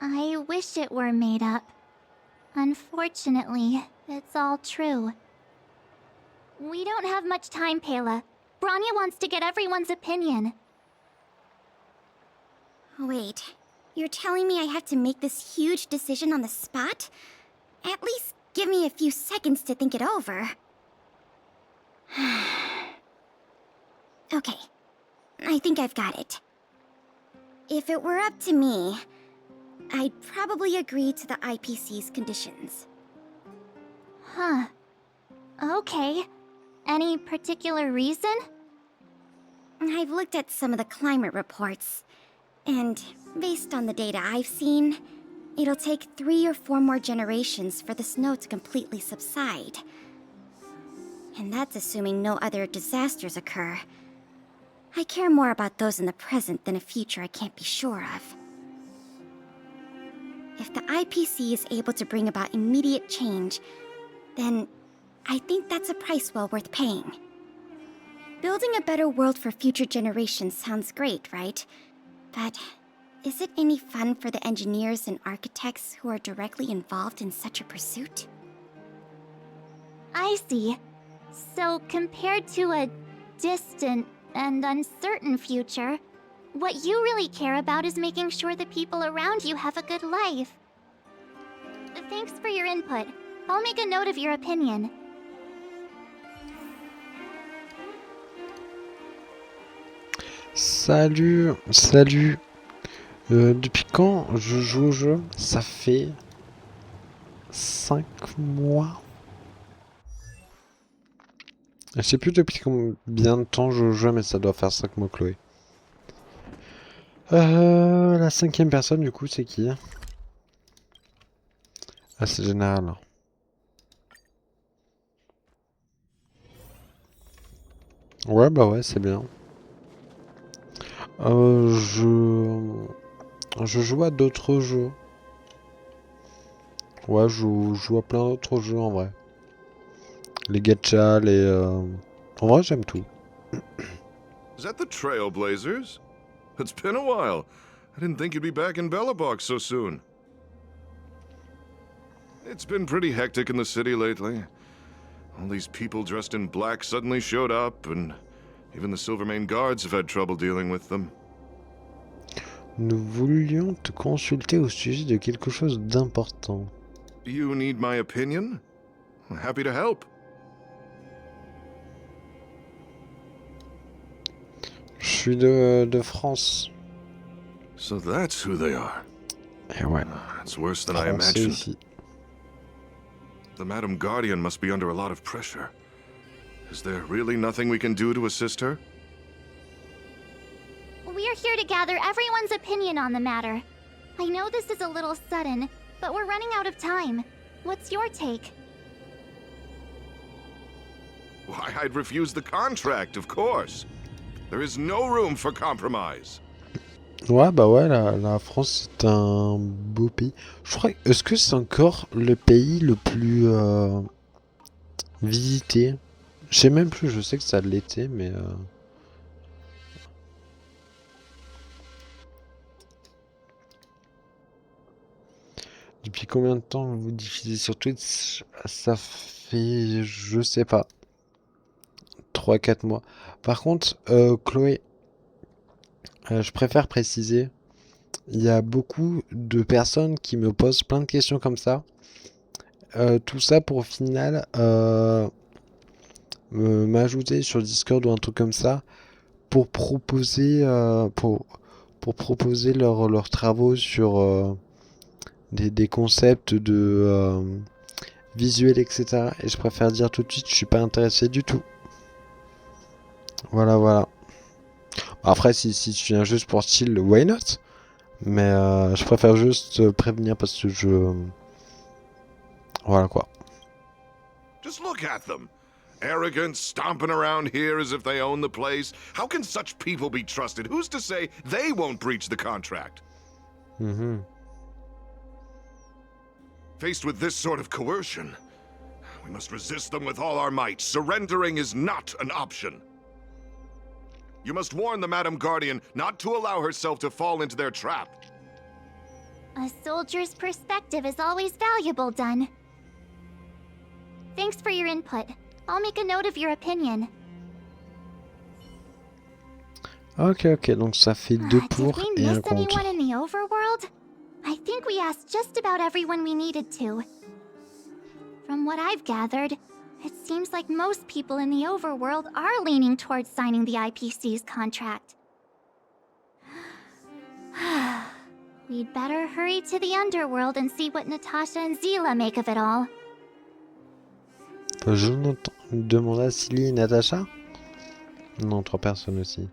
I wish it were made up. Unfortunately, it's all true. We don't have much time, Pela. Branya wants to get everyone's opinion. Wait, you're telling me I have to make this huge decision on the spot? At least give me a few seconds to think it over. Okay, I think I've got it. If it were up to me, I'd probably agree to the IPC's conditions. Huh. Okay. Any particular reason? I've looked at some of the climate reports, and based on the data I've seen, it'll take 3 or 4 more generations for the snow to completely subside. And that's assuming no other disasters occur. I care more about those in the present than a future I can't be sure of. If the IPC is able to bring about immediate change, then I think that's a price well worth paying. Building a better world for future generations sounds great, right? But is it any fun for the engineers and architects who are directly involved in such a pursuit? I see. So compared to a distant and uncertain future, what you really care about is making sure the people around you have a good life. Thanks for your input. I'll make a note of your opinion. Salut, salut. Depuis quand je joue au jeu? Ça fait 5 mois. Je sais plus depuis combien de temps je joue, mais ça doit faire 5 mois, Chloé. La 5e personne, du coup, c'est qui? Ah, c'est général. Ouais, bah ouais, c'est bien. Je joue à d'autres jeux. Ouais, je joue à plein d'autres jeux, en vrai. Les gachas, les... En vrai, j'aime tout. Is that the Trailblazers? It's been a while. I didn't think you'd be back in Belobog so soon. It's been pretty hectic in the city lately. All these people dressed in black suddenly showed up, and even the Silvermane guards have had trouble dealing with them. Nous voulions te consulter au sujet de quelque chose d'important. You need my opinion? Happy to help. Je suis de France. So that's who they are. Et ouais. It's worse than I Français imagined. ici. The Madam Guardian must be under a lot of pressure. Is there really nothing we can do to assist her? We're here to gather everyone's opinion on the matter. I know this is a little sudden, but we're running out of time. What's your take? Why, I'd refuse the contract, of course. There is no room for compromise. Ouais, bah ouais, la France c'est un beau pays. Je crois, est-ce que c'est encore le pays le plus visité? Je sais même plus, je sais que ça l'était, mais... Depuis combien de temps vous diffusez sur Twitch? Ça fait, je sais pas, 3-4 mois. Par contre, Chloé, je préfère préciser, il y a beaucoup de personnes qui me posent plein de questions comme ça. Tout ça pour au final m'ajouter sur Discord ou un truc comme ça pour proposer, pour proposer leurs travaux sur des concepts de visuels, etc. Et je préfère dire tout de suite, je suis pas intéressé du tout. Voilà, voilà. Après, si tu viens juste pour style, why not? Mais je préfère juste prévenir parce que je... Voilà quoi. Just look at them. Arrogant, stomping around here as if they own the place. How can such people be trusted? Who's to say they won't breach the contract? Faced with this sort of coercion, we must resist them with all our might. Surrendering is not an option. You must warn the Madam Guardian not to allow herself to fall into their trap. A soldier's perspective is always valuable, Dun. Thanks for your input. I'll make a note of your opinion. Ok, ok, donc ça fait 2 pour Did we et miss 1 contre. anyone in the overworld? I think we asked just about everyone we needed to. From what I've gathered, it seems like most people in the overworld are leaning towards signing the IPC's contract. We'd better hurry to the underworld and see what Natasha and Zila make of it all. Jonathan demanda Silly et Natacha? Non, 3 personnes aussi.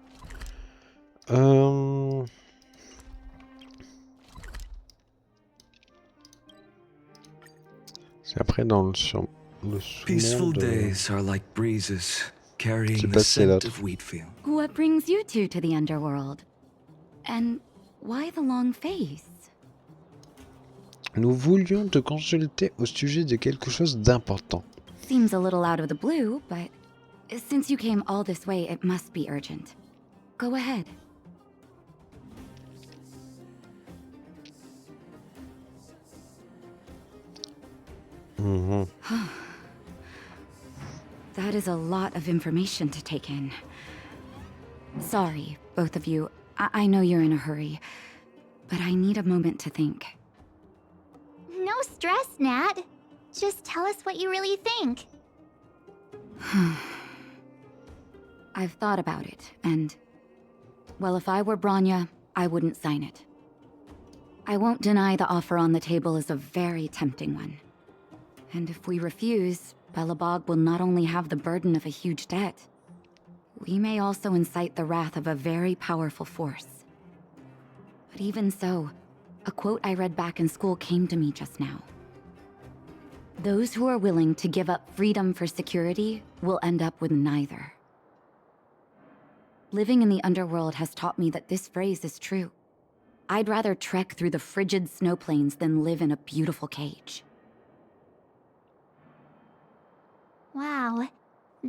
C'est après dans le Peaceful sous-monde. days are like breezes carrying C'est the pas scent l'autre. of Wheatfield. What brings you two to the underworld? And why the long face? Nous voulions te consulter au sujet de quelque chose d'important. Seems a little out of the blue, but since you came all this way, it must be urgent. Go ahead. That is a lot of information to take in. Sorry, both of you. I know you're in a hurry, but I need a moment to think. No stress, Nat. Just tell us what you really think. I've thought about it, and... well, if I were Bronya, I wouldn't sign it. I won't deny the offer on the table is a very tempting one. And if we refuse, Belobog will not only have the burden of a huge debt, we may also incite the wrath of a very powerful force. But even so, a quote I read back in school came to me just now. Those who are willing to give up freedom for security will end up with neither. Living in the underworld has taught me that this phrase is true. I'd rather trek through the frigid snow plains than live in a beautiful cage. Wow,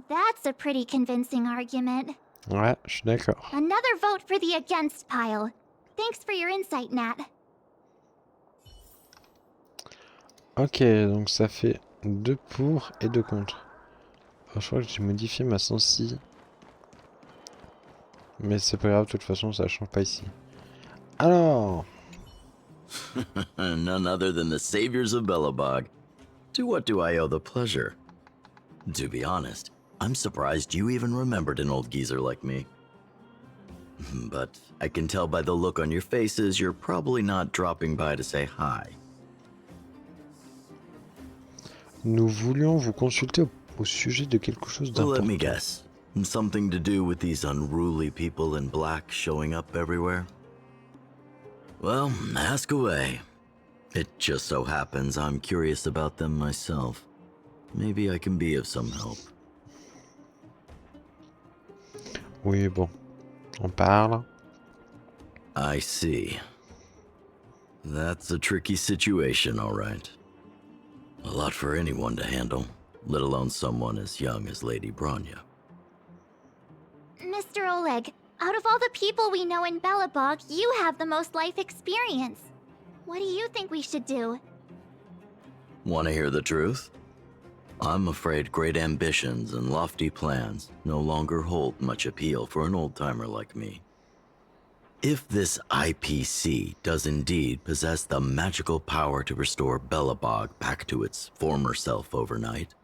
that's a pretty convincing argument. Ouais, je suis d'accord. Another vote for the against pile. Thanks for your insight, Nat. Ok, donc ça fait 2 pour et 2 contre. Alors, je crois que j'ai modifié ma sensi. Mais c'est pas grave, de toute façon, ça change pas ici. Alors... None other than the saviors of Belobog. To what do I owe the pleasure? To be honest, I'm surprised you even remembered an old geezer like me. But I can tell by the look on your faces you're probably not dropping by to say hi. Nous voulions vous consulter au sujet de quelque chose Let me d'important. guess. Something to do with these unruly people in black showing up everywhere? Well, ask away. It just so happens I'm curious about them myself. Maybe I can be of some help. Oui, bon. On parle. I see. That's a tricky situation, all right. A lot for anyone to handle, let alone someone as young as Lady Bronya. Mr. Oleg, out of all the people we know in Belobog, you have the most life experience. What do you think we should do? Want to hear the truth? I'm afraid great ambitions and lofty plans no longer hold much appeal for an old-timer like me. If this IPC does indeed possess the magical power to restore Belobog back to its former self overnight,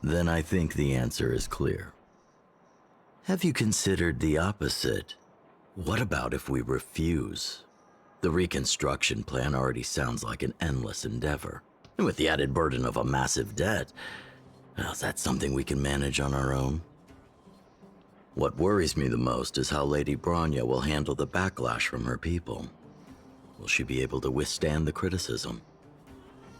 then I think the answer is clear. Have you considered the opposite? What about if we refuse? The reconstruction plan already sounds like an endless endeavor. And with the added burden of a massive debt, well, is that something we can manage on our own? What worries me the most is how Lady Bronya will handle the backlash from her people. Will she be able to withstand the criticism?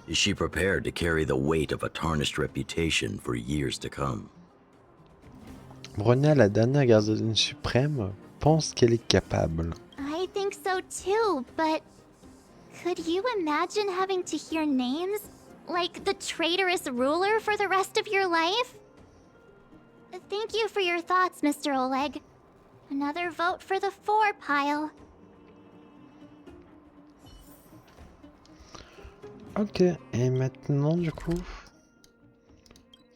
Is she prepared to carry the weight of a tarnished reputation for years to come? Bronya, la dernière gardienne suprême, pense qu'elle est capable. I think so too, but could you imagine having to hear names? Like the traitorous ruler for the rest of your life? Thank you for your thoughts, Mr. Oleg. Another vote for the 4 pile. Ok, et maintenant du coup...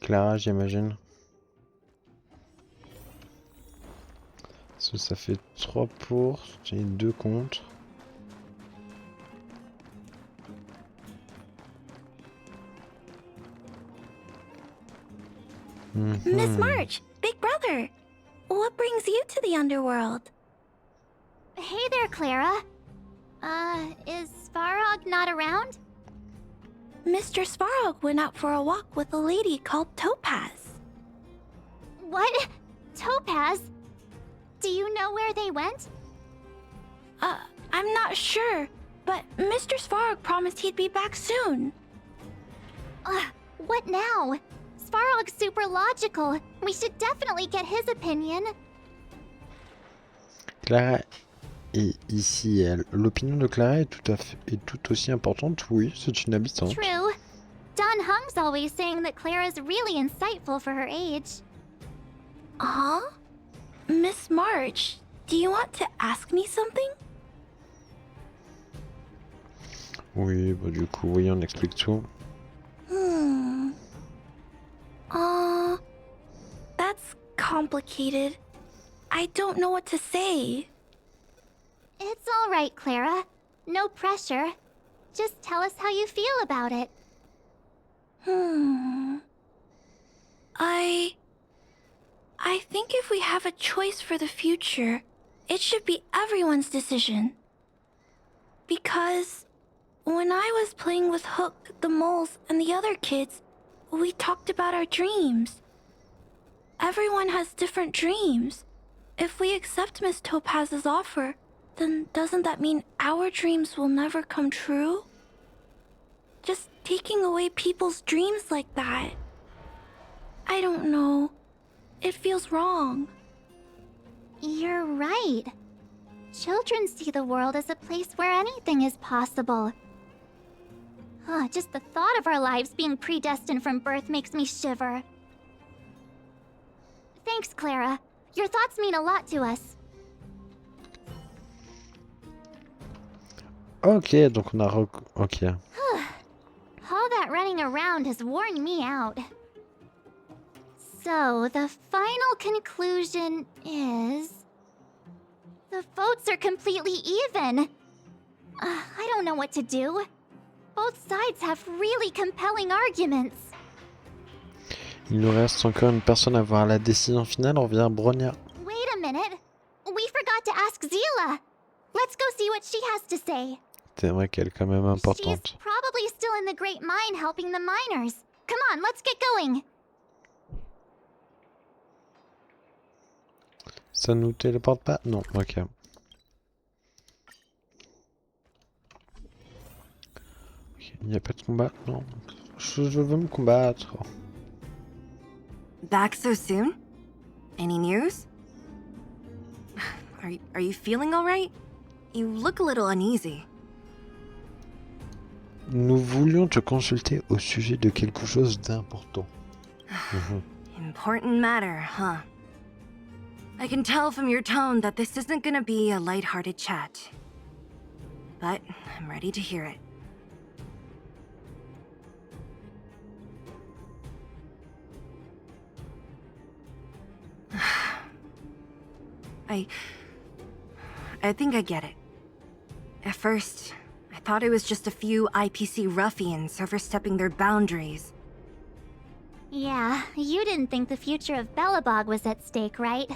Clara, j'imagine. Ça fait 3 pour, et 2 contre. Miss March, Big Brother, what brings you to the underworld? Hey there, Clara. Is Svarog not around? Mr. Svarog went out for a walk with a lady called Topaz. What? Topaz? Do you know where they went? I'm not sure, but Mr. Svarog promised he'd be back soon. What now? Svarog's super logical. We should definitely get his opinion. Clara est ici, elle. L'opinion de Clara est tout aussi importante, oui, c'est une habitante. True. Don Hung's always saying that Clara's really insightful for her age. Huh? Miss March, do you want to ask me something? Oui, bah du coup, oui, on explique tout. That's complicated. I don't know what to say. It's all right, Clara. No pressure. Just tell us how you feel about it. I think if we have a choice for the future, it should be everyone's decision. Because when I was playing with Hook, the moles, and the other kids, we talked about our dreams. Everyone has different dreams. If we accept Miss Topaz's offer, then doesn't that mean our dreams will never come true? Just taking away people's dreams like that. I don't know. It feels wrong. You're right. Children see the world as a place where anything is possible. Just the thought of our lives being predestined from birth makes me shiver. Thanks, Clara. Your thoughts mean a lot to us. Ok, donc on a ok. All that running around has worn me out. So, the final conclusion is... the votes are completely even. I don't know what to do. Both sides have really compelling arguments. Il nous reste encore une personne à voir. La décision finale revient Bronya. Wait a minute. We forgot to ask Zila. Let's go see what she has to say. C'est vrai qu'elle est quand même importante. She's probably still in the Great Mine helping the miners. Come on, let's get going. Ça nous téléporte pas? Non, ok. Il n'y a pas de combat? Non. Je veux me combattre. Back so soon? Any news? Are you feeling all right? You look a little uneasy. Nous voulions te consulter au sujet de quelque chose d'important. Important matter, huh? I can tell from your tone that this isn't gonna be a lighthearted chat. But I'm ready to hear it. I think I get it. At first, I thought it was just a few IPC ruffians overstepping their boundaries. Yeah, you didn't think the future of Belobog was at stake, right?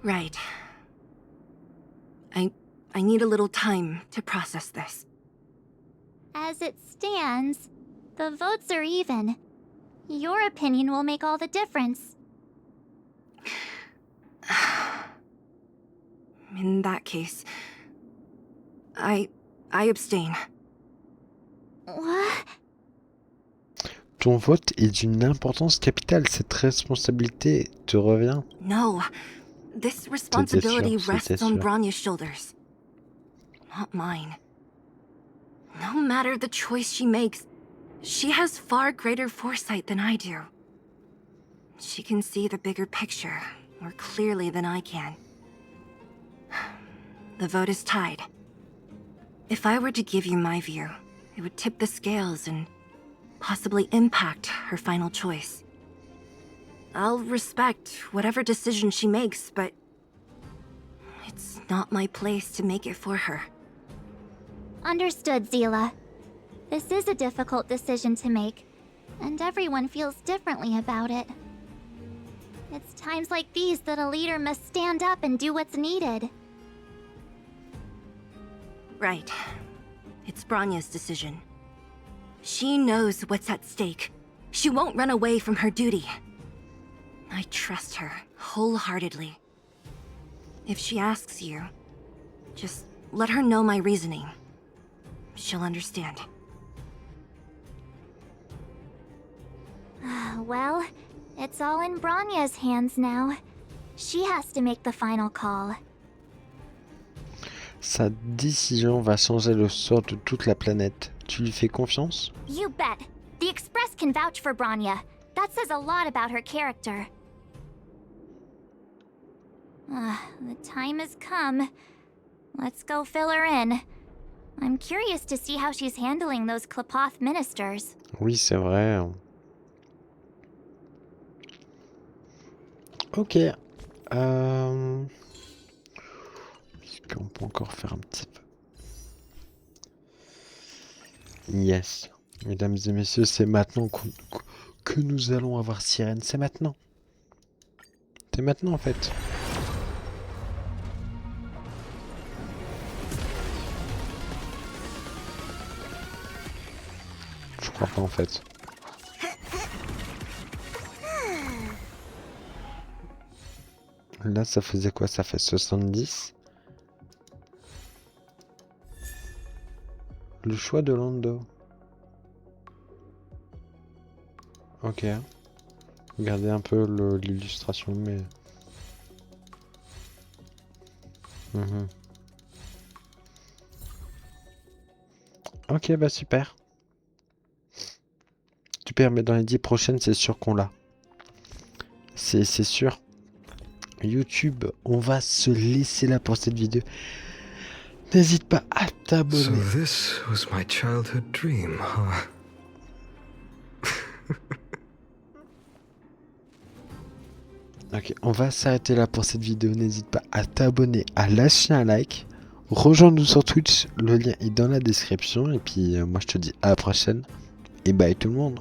Right. I need a little time to process this. As it stands, the votes are even. Your opinion will make all the difference. In that case, I abstain. What? Ton vote est d'une importance capitale. Cette responsabilité te revient. No, this responsibility C'était rests on sûr. Bronya's shoulders, not mine. No matter the choice she makes, she has far greater foresight than I do. She can see the bigger picture more clearly than I can. The vote is tied. If I were to give you my view, it would tip the scales and possibly impact her final choice. I'll respect whatever decision she makes, but it's not my place to make it for her. Understood, Zila. This is a difficult decision to make, and everyone feels differently about it. It's times like these that a leader must stand up and do what's needed. Right. It's Bronya's decision. She knows what's at stake. She won't run away from her duty. I trust her wholeheartedly. If she asks you, just let her know my reasoning. She'll understand. Well, it's all in Bronya's hands now. She has to make the final call. Sa décision va changer le sort de toute la planète. Tu lui fais confiance? You bet. The Express can vouch for Bronya. That says a lot about her character. The time has come. Let's go fill her in. I'm curious to see how she's handling those Klapoth ministers. Oui, c'est vrai. Ok. Est-ce qu'on peut encore faire un petit peu? Yes. Mesdames et messieurs, c'est maintenant que nous allons avoir Sirène. C'est maintenant. C'est maintenant en fait. Je crois pas en fait. Là, ça faisait quoi? Ça fait 70. Le choix de Lando. Ok. Regardez un peu l'illustration, mais... Ok, bah super. Super, mais dans les 10 prochaines, c'est sûr qu'on l'a. C'est sûr. YouTube, on va se laisser là pour cette vidéo. N'hésite pas à t'abonner. So this was my childhood dream, huh? Ok, on va s'arrêter là pour cette vidéo. N'hésite pas à t'abonner, à lâcher un like. Rejoins-nous sur Twitch, le lien est dans la description. Et puis moi je te dis à la prochaine. Et bye tout le monde.